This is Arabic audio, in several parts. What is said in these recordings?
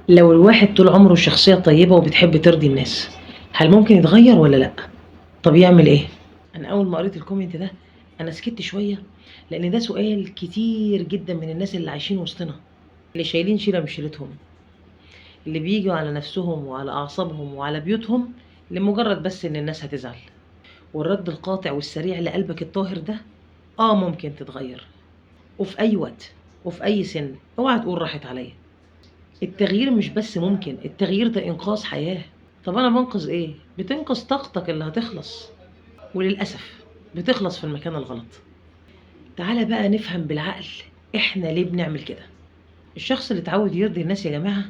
لو الواحد طول عمره شخصية طيبة وبتحب ترضي الناس، هل ممكن يتغير ولا لأ؟ طب يعمل إيه؟ أنا أول ما قريت الكومنت ده أنا سكت شوية، لأن ده سؤال كتير جدا من الناس اللي عايشين وسطنا، اللي شايلين شيلة مش شيلتهم، اللي بيجوا على نفسهم وعلى أعصابهم وعلى بيوتهم لمجرد بس إن الناس هتزعل. والرد القاطع والسريع لقلبك الطاهر ده ممكن تتغير، وفي أي وقت وفي أي سن. اوعى تقول راحت عليا. التغيير مش بس ممكن، التغيير ده إنقاذ حياة. طب أنا بانقذ إيه؟ بتنقذ طاقتك اللي هتخلص، وللأسف بتخلص في المكان الغلط. تعالى بقى نفهم بالعقل إحنا ليه بنعمل كده. الشخص اللي اتعود يرضي الناس يا جماعة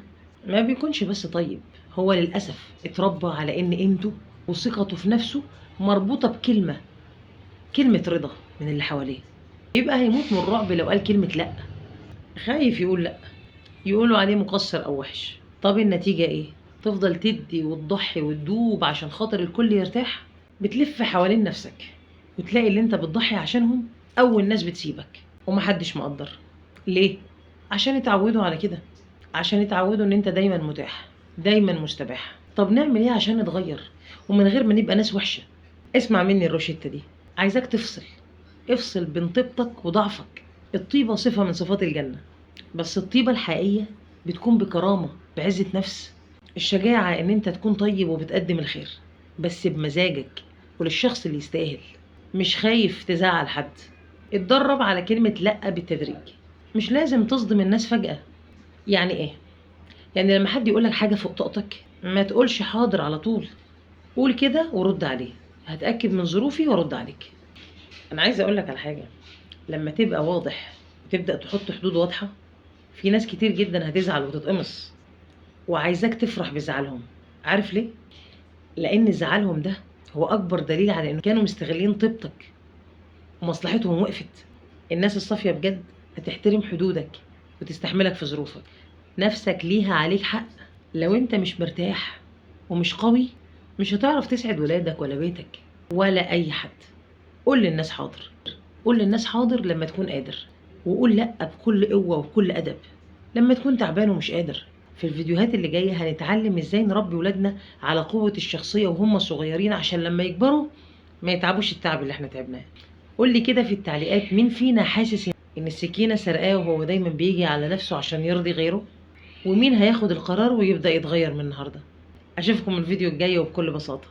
ما بيكونش بس طيب، هو للأسف اتربى على إن قيمته وثقته في نفسه مربوطة كلمة رضا من اللي حواليه. يبقى هيموت من الرعب لو قال كلمة لأ، خايف يقول لأ، يقولوا عليه مقصر أو وحش. طب النتيجة إيه؟ تفضل تدي وتضحي وتدوب عشان خاطر الكل يرتاح؟ بتلف حوالين نفسك، وتلاقي اللي انت بتضحي عشانهم أول ناس بتسيبك ومحدش مقدر. ليه؟ عشان اتعودوا على كده، عشان اتعودوا ان انت دايما متاح، دايما مستباح. طب نعمل ايه عشان نتغير ومن غير ما نبقى ناس وحشة؟ اسمع مني الروشتة دي، عايزاك افصل بين طيبتك وضعفك. الطيبة صفة من صفات الجنة، بس الطيبة الحقيقية بتكون بكرامة، بعزة نفس. الشجاعة إن أنت تكون طيب وبتقدم الخير، بس بمزاجك وللشخص اللي يستاهل، مش خايف تزعل حد. اتدرب على كلمة لأ بالتدريج، مش لازم تصدم الناس فجأة. يعني إيه؟ يعني لما حد يقولك حاجة فوق طاقتك ما تقولش حاضر على طول، قول كده ورد عليه. هتأكد من ظروفي وارد عليك. أنا عايزة أقولك على حاجة، لما تبقى واضح وتبدأ تحط حدود واضحة، في ناس كتير جدا هتزعل وتتقمص، وعايزاك تفرح بزعلهم. عارف ليه؟ لأن زعلهم ده هو أكبر دليل على إنه كانوا مستغلين طيبتك ومصلحتهم وقفت. الناس الصافية بجد هتحترم حدودك وتستحملك في ظروفك. نفسك ليها عليك حق. لو أنت مش مرتاح ومش قوي، مش هتعرف تسعد ولادك ولا بيتك ولا أي حد. قول للناس حاضر، قول للناس حاضر لما تكون قادر، وقول لأ بكل قوة وبكل أدب لما تكون تعبان ومش قادر. في الفيديوهات اللي جاية هنتعلم ازاي نربي ولادنا على قوة الشخصية وهم صغيرين، عشان لما يكبروا ما يتعبوش التعب اللي احنا تعبناه. قولي كده في التعليقات، مين فينا حاسس ان السكينة سرقاه وهو دايما بيجي على نفسه عشان يرضي غيره؟ ومين هياخد القرار ويبدأ يتغير من النهاردة؟ اشوفكم الفيديو الجاي وبكل بساطة.